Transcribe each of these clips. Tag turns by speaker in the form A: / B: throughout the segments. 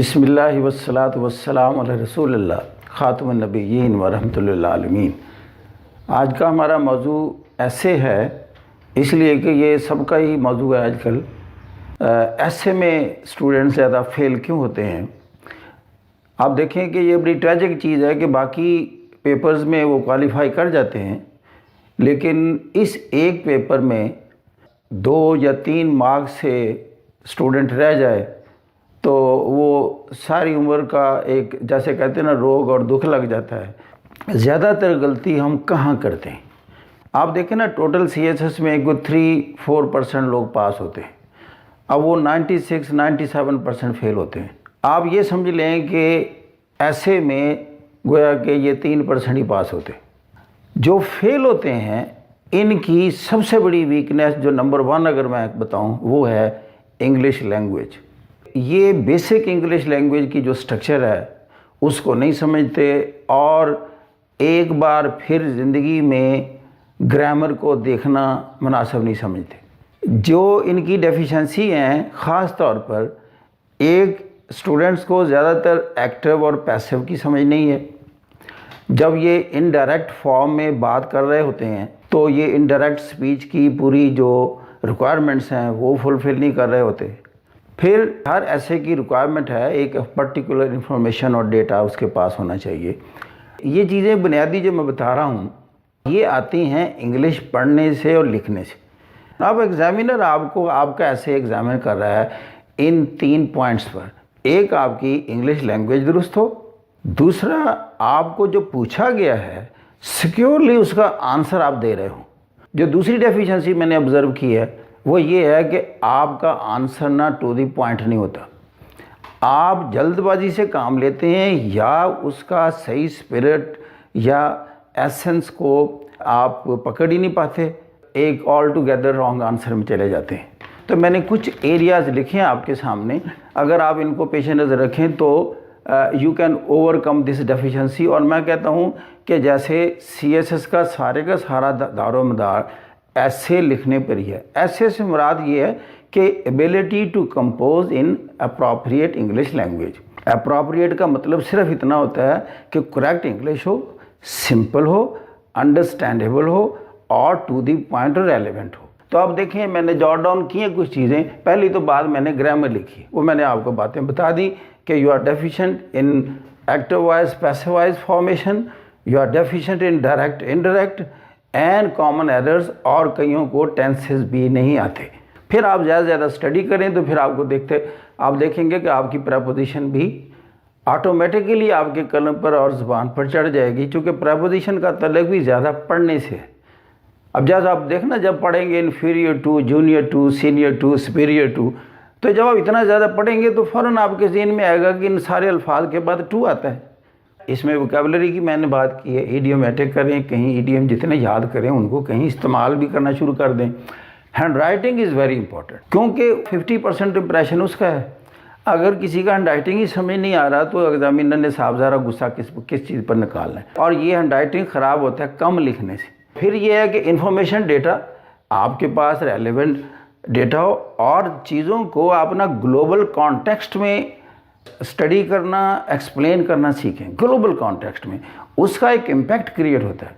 A: بسم اللہ والصلاۃ والسلام علی رسول اللہ خاتم النبیین ورحمۃ للعالمین۔ آج کا ہمارا موضوع ایسے ہے، اس لیے کہ یہ سب کا ہی موضوع ہے آج کل۔ ایسے میں اسٹوڈنٹ زیادہ فیل کیوں ہوتے ہیں؟ آپ دیکھیں کہ یہ بڑی ٹریجک چیز ہے کہ باقی پیپرز میں وہ کوالیفائی کر جاتے ہیں، لیکن اس ایک پیپر میں 2 یا 3 مارکس سے اسٹوڈنٹ رہ جائے تو وہ ساری عمر کا ایک جیسے کہتے ہیں نا روگ اور دکھ لگ جاتا ہے۔ زیادہ تر غلطی ہم کہاں کرتے ہیں؟ آپ دیکھیں نا، ٹوٹل سی ایس ایس میں کوئی 3-4% لوگ پاس ہوتے ہیں، اب وہ 96-97% فیل ہوتے ہیں۔ آپ یہ سمجھ لیں کہ ایسے میں گویا کہ یہ 3% ہی پاس ہوتے ہیں۔ جو فیل ہوتے ہیں ان کی سب سے بڑی ویکنیس جو نمبر 1 اگر میں بتاؤں وہ ہے انگلش لینگویج۔ یہ بیسک انگلش لینگویج کی جو سٹرکچر ہے اس کو نہیں سمجھتے، اور ایک بار پھر زندگی میں گرامر کو دیکھنا مناسب نہیں سمجھتے۔ جو ان کی ڈیفیشنسی ہیں، خاص طور پر ایک اسٹوڈنٹس کو زیادہ تر ایکٹیو اور پیسیو کی سمجھ نہیں ہے۔ جب یہ انڈائریکٹ فارم میں بات کر رہے ہوتے ہیں تو یہ انڈائریکٹ سپیچ کی پوری جو ریکوائرمنٹس ہیں وہ فلفل نہیں کر رہے ہوتے۔ پھر ہر ایسے کی ریکوائرمنٹ ہے ایک پرٹیکولر انفارمیشن اور ڈیٹا اس کے پاس ہونا چاہیے۔ یہ چیزیں بنیادی جو میں بتا رہا ہوں یہ آتی ہیں انگلش پڑھنے سے اور لکھنے سے۔ اب ایگزامینر آپ کا ایسے ایگزامن کر رہا ہے ان 3 پوائنٹس پر۔ ایک، آپ کی انگلش لینگویج درست ہو، دوسرا آپ کو جو پوچھا گیا ہے سیکیورلی اس کا آنسر آپ دے رہے ہوں۔ جو دوسری ڈیفیشنسی میں نے آبزرو کی ہے وہ یہ ہے کہ آپ کا آنسر نہ ٹو دی پوائنٹ نہیں ہوتا، آپ جلد بازی سے کام لیتے ہیں یا اس کا صحیح اسپرٹ یا ایسنس کو آپ پکڑ ہی نہیں پاتے، ایک آل ٹوگیدر رانگ آنسر میں چلے جاتے ہیں۔ تو میں نے کچھ ایریاز لکھے ہیں آپ کے سامنے، اگر آپ ان کو پیش نظر رکھیں تو you can over come this deficiency. اور میں کہتا ہوں کہ جیسے سی ایس ایس کا سارا دار و مدار ایسے لکھنے پر ہی ہے۔ ایسے سے مراد یہ ہے کہ ability to compose in appropriate English language. Appropriate کا مطلب صرف اتنا ہوتا ہے کہ کریکٹ انگلش ہو، سمپل ہو، انڈرسٹینڈیبل ہو اور ٹو دی پوائنٹ اور ریلیونٹ ہو۔ تو آپ دیکھیں میں نے جاٹ ڈاؤن کی ہیں کچھ چیزیں، پہلی تو بات میں نے گرامر لکھی، وہ میں نے آپ کو باتیں بتا دی کہ you are deficient in active wise passive wise formation, you are deficient in direct indirect and common errors, اور کئیوں کو ٹینسز بھی نہیں آتے۔ پھر آپ زیادہ اسٹڈی کریں تو پھر آپ دیکھیں گے کہ آپ کی پریپوزیشن بھی آٹومیٹکلی آپ کے قلم پر اور زبان پر چڑھ جائے گی، چونکہ پریپوزیشن کا تعلق بھی زیادہ پڑھنے سے ہے۔ اب جیسا آپ دیکھنا جب پڑھیں گے inferior to, junior to, senior to, superior to, تو جب آپ اتنا زیادہ پڑھیں گے تو فوراً آپ کے ذہن میں آئے گا کہ ان سارے الفاظ کے بعد ٹو آتا ہے۔ اس میں ووکیبلری کی میں نے بات کی ہے، ایڈیومیٹک کریں، کہیں ایڈیم جتنے یاد کریں ان کو کہیں استعمال بھی کرنا شروع کر دیں۔ Hand writing is very important, کیونکہ 50% امپریشن اس کا ہے۔ اگر کسی کا ہینڈ رائٹنگ ہی سمجھ نہیں آ رہا تو ایگزامینر نے صاحب ذرا غصہ کس چیز پر نکالنا ہے، اور یہ ہینڈ رائٹنگ خراب ہوتا ہے کم لکھنے سے۔ پھر یہ ہے کہ انفارمیشن ڈیٹا آپ کے پاس ریلیونٹ ڈیٹا ہو، اور چیزوں کو آپ نا گلوبل کانٹیکسٹ میں اسٹڈی کرنا، ایکسپلین کرنا سیکھیں۔ گلوبل کانٹیکسٹ میں اس کا ایک امپیکٹ کریٹ ہوتا ہے۔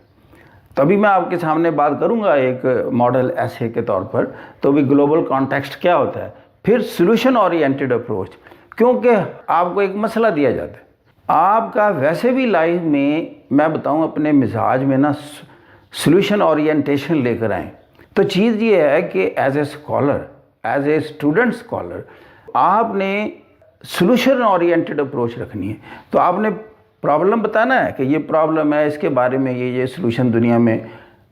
A: تبھی میں آپ کے سامنے بات کروں گا ایک ماڈل ایسے کے طور پر، تو بھی گلوبل کانٹیکسٹ کیا ہوتا ہے۔ پھر سولوشن اورینٹیڈ اپروچ، کیونکہ آپ کو ایک مسئلہ دیا جاتا ہے، آپ کا ویسے بھی لائف میں بتاؤں اپنے مزاج میں نا سولوشن اورینٹیشن لے کر آئیں۔ تو چیز یہ ہے کہ as a scholar, as a student scholar, آپ نے سولوشن اورینٹیڈ اپروچ رکھنی ہے۔ تو آپ نے پرابلم بتانا ہے کہ یہ پرابلم ہے، اس کے بارے میں یہ سولوشن دنیا میں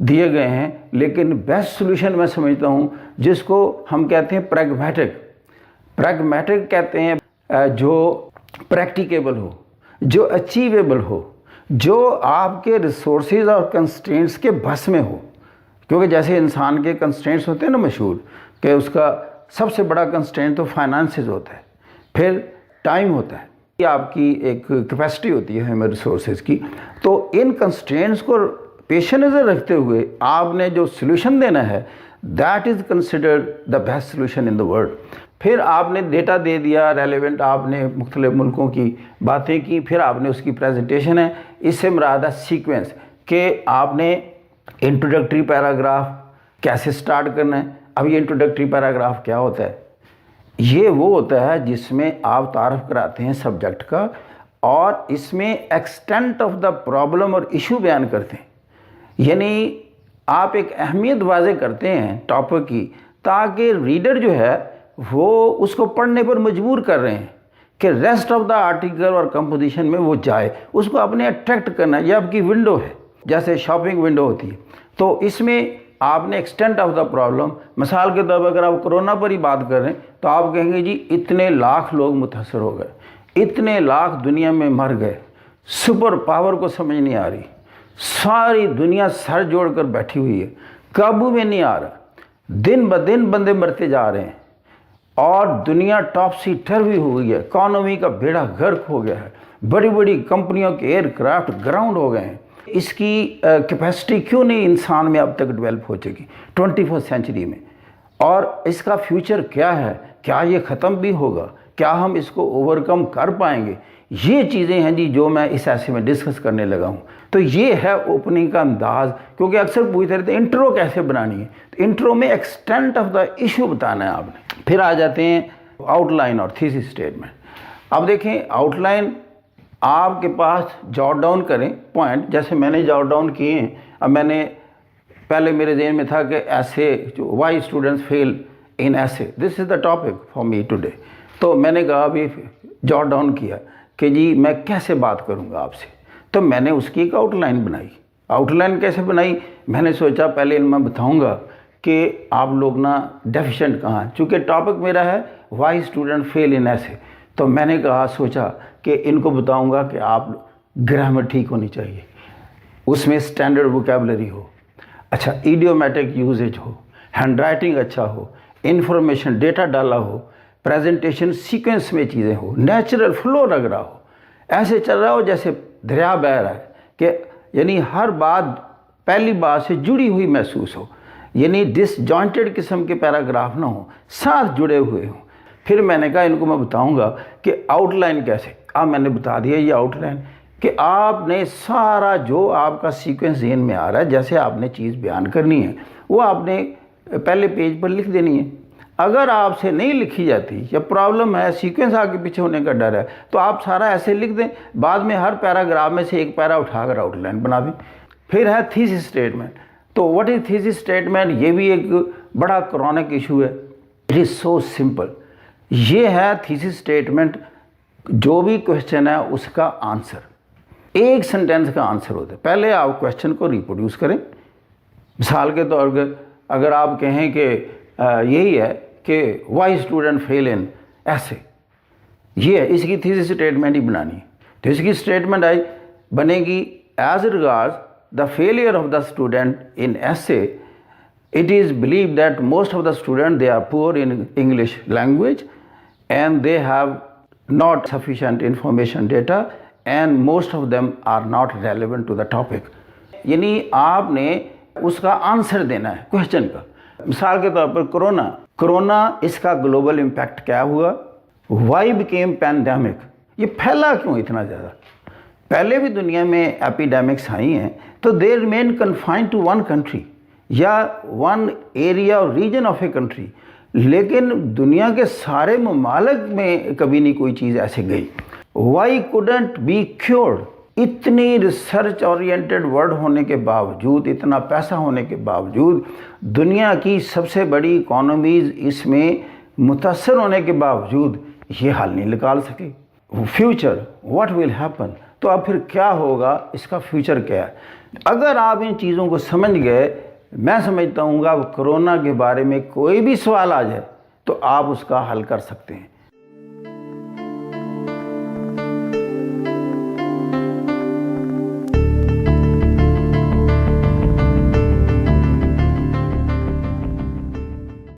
A: دیے گئے ہیں، لیکن بیسٹ سولوشن میں سمجھتا ہوں جس کو ہم کہتے ہیں پریگمیٹک کہتے ہیں، جو پریکٹیکیبل ہو، جو اچیویبل ہو، جو آپ کے ریسورسز اور کنسٹرینٹس کے بس میں ہو۔ کیونکہ جیسے انسان کے کنسٹرینٹس ہوتے ہیں نا مشہور، کہ اس کا سب سے بڑا کنسٹرینٹ تو فائنانسز ہوتا ہے، پھر ٹائم ہوتا ہے، یہ آپ کی ایک کیپیسٹی ہوتی ہے ہیومن ریسورسز کی۔ تو ان کنسٹرینٹس کو پیش نظر رکھتے ہوئے آپ نے جو سولوشن دینا ہے that is considered the best solution in the world. پھر آپ نے ڈیٹا دے دیا ریلیونٹ، آپ نے مختلف ملکوں کی باتیں کی، پھر آپ نے اس کی پریزنٹیشن ہے. اس سے مراد ہے سیکوینس، کہ آپ نے انٹروڈکٹری پیراگراف کیسے سٹارٹ کرنا ہے. اب یہ انٹروڈکٹری پیراگراف کیا ہوتا ہے؟ یہ وہ ہوتا ہے جس میں آپ تعارف کراتے ہیں سبجیکٹ کا، اور اس میں ایکسٹینٹ آف دا پرابلم اور ایشو بیان کرتے ہیں. یعنی آپ ایک اہمیت واضح کرتے ہیں ٹاپک کی، تاکہ ریڈر جو ہے وہ اس کو پڑھنے پر مجبور کر رہے ہیں کہ ریسٹ آف دا آرٹیکل اور کمپوزیشن میں وہ جائے، اس کو اپنے اٹریکٹ کرنا. یہ آپ کی ونڈو ہے، جیسے شاپنگ ونڈو ہوتی ہے. تو اس میں آپ نے ایکسٹینٹ آف دا پرابلم، مثال کے طور پر اگر آپ کرونا پر ہی بات کر رہے ہیں تو آپ کہیں گے جی اتنے لاکھ لوگ متاثر ہو گئے، اتنے لاکھ دنیا میں مر گئے، سپر پاور کو سمجھ نہیں آ رہی، ساری دنیا سر جوڑ کر بیٹھی ہوئی ہے، قابو میں نہیں آ رہا، دن بدن بندے مرتے جا رہے ہیں، اور دنیا ٹاپسی ٹروی ہو گئی ہے، اکانومی کا بیڑا غرق ہو گیا ہے، بڑی بڑی کمپنیوں کے ایئر کرافٹ گراؤنڈ ہو گئے ہیں. اس کی کیپیسٹی کیوں نہیں انسان میں اب تک ڈیولپ ہو چکی 21 سینچری میں؟ اور اس کا فیوچر کیا ہے؟ کیا یہ ختم بھی ہوگا؟ کیا ہم اس کو اوورکم کر پائیں گے؟ یہ چیزیں ہیں جی جو میں اس ایسے میں ڈسکس کرنے لگا ہوں. تو یہ ہے اوپننگ کا انداز، کیونکہ اکثر پوچھتے رہتے ہیں انٹرو کیسے بنانی ہے. تو انٹرو میں ایکسٹینٹ آف دا ایشو بتانا ہے آپ نے. پھر آ جاتے ہیں آؤٹ لائن اور تھیسس اسٹیٹمنٹ. اب دیکھیں آؤٹ لائن آپ کے پاس جاٹ ڈاؤن کریں پوائنٹ، جیسے میں نے جاٹ ڈاؤن کیے ہیں. اب میں نے پہلے میرے ذہن میں تھا کہ ایسے جو وائی اسٹوڈنٹس فیل ان ایسے، this is the topic for me today. تو میں نے کہا ابھی جاٹ ڈاؤن کیا کہ جی میں کیسے بات کروں گا آپ سے. تو میں نے اس کی ایک آؤٹ لائن بنائی. آؤٹ لائن کیسے بنائی؟ میں نے سوچا پہلے میں بتاؤں گا کہ آپ لوگ نا ڈیفیشینٹ کہاں، چونکہ ٹاپک میرا ہے وائی اسٹوڈنٹ فیل ان ایسے. تو میں نے سوچا کہ ان کو بتاؤں گا کہ آپ گرامر ٹھیک ہونی چاہیے، اس میں اسٹینڈرڈ ووکیبلری ہو، اچھا ایڈیومیٹک یوزیج ہو، ہینڈ رائٹنگ اچھا ہو، انفارمیشن ڈیٹا ڈالا ہو، پریزنٹیشن سیکوینس میں چیزیں ہو، نیچرل فلو لگ رہا ہو، ایسے چل رہا ہو جیسے دریا بہہ رہا ہے، کہ یعنی ہر بات پہلی بات سے جڑی ہوئی محسوس ہو، یعنی ڈس جوائنٹڈ قسم کے پیراگراف نہ ہوں، ساتھ جڑے ہوئے ہوں. پھر میں نے کہا ان کو میں بتاؤں گا کہ آؤٹ لائن کیسے. اب میں نے بتا دیا یہ آؤٹ لائن، کہ آپ نے سارا جو آپ کا سیکوینس ذہن میں آ رہا ہے، جیسے آپ نے چیز بیان کرنی ہے وہ آپ نے پہلے پیج پر لکھ دینی ہے. اگر آپ سے نہیں لکھی جاتی یا پرابلم ہے، سیکوینس آگے پیچھے ہونے کا ڈر ہے، تو آپ سارا ایسے لکھ دیں، بعد میں ہر پیراگراف میں سے ایک پیرا اٹھا کر آؤٹ لائن بنا دیں. پھر ہے تھیسس اسٹیٹمنٹ. تو واٹ از تھیسس اسٹیٹمنٹ؟ یہ بھی ایک بڑا کرونک ایشو ہے. It is so simple. یہ ہے تھیسس اسٹیٹمنٹ، جو بھی کوشچن ہے اس کا آنسر ایک سنٹینس کا آنسر ہوتا ہے. پہلے آپ کوشچن کو ریپروڈیوس کریں. مثال کے طور پر اگر آپ کہیں کہ یہی ہے کہ وائی اسٹوڈنٹ فیل ان ایسے، یہ ہے، اس کی تھیسس اسٹیٹمنٹ ہی بنانی ہے. تو اس کی اسٹیٹمنٹ بنے گی as regards the failure of the student in ایسے it is believed that most of the students, they are poor in English language and they have not sufficient information data and most of them are not relevant to the topic. یعنی آپ نے اس کا answer دینا ہے question کا. مثال کے طور پر کرونا اس کا گلوبل امپیکٹ کیا ہوا؟ Why became pandemic? یہ پھیلا کیوں اتنا زیادہ؟ پہلے بھی دنیا میں ایپیڈیمکس آئی ہیں تو they remain confined to one country یا ون ایریا اور ریجن آف اے کنٹری، لیکن دنیا کے سارے ممالک میں کبھی نہیں کوئی چیز ایسے گئی. Why couldn't be cured? اتنی ریسرچ اورینٹڈ ورڈ ہونے کے باوجود، اتنا پیسہ ہونے کے باوجود، دنیا کی سب سے بڑی اکانومیز اس میں متاثر ہونے کے باوجود یہ حل نہیں نکال سکے. Future what will happen? تو اب پھر کیا ہوگا، اس کا فیوچر کیا ہے؟ اگر آپ ان چیزوں کو سمجھ گئے، میں سمجھتا ہوں گا کرونا کے بارے میں کوئی بھی سوال آ جائے تو آپ اس کا حل کر سکتے ہیں.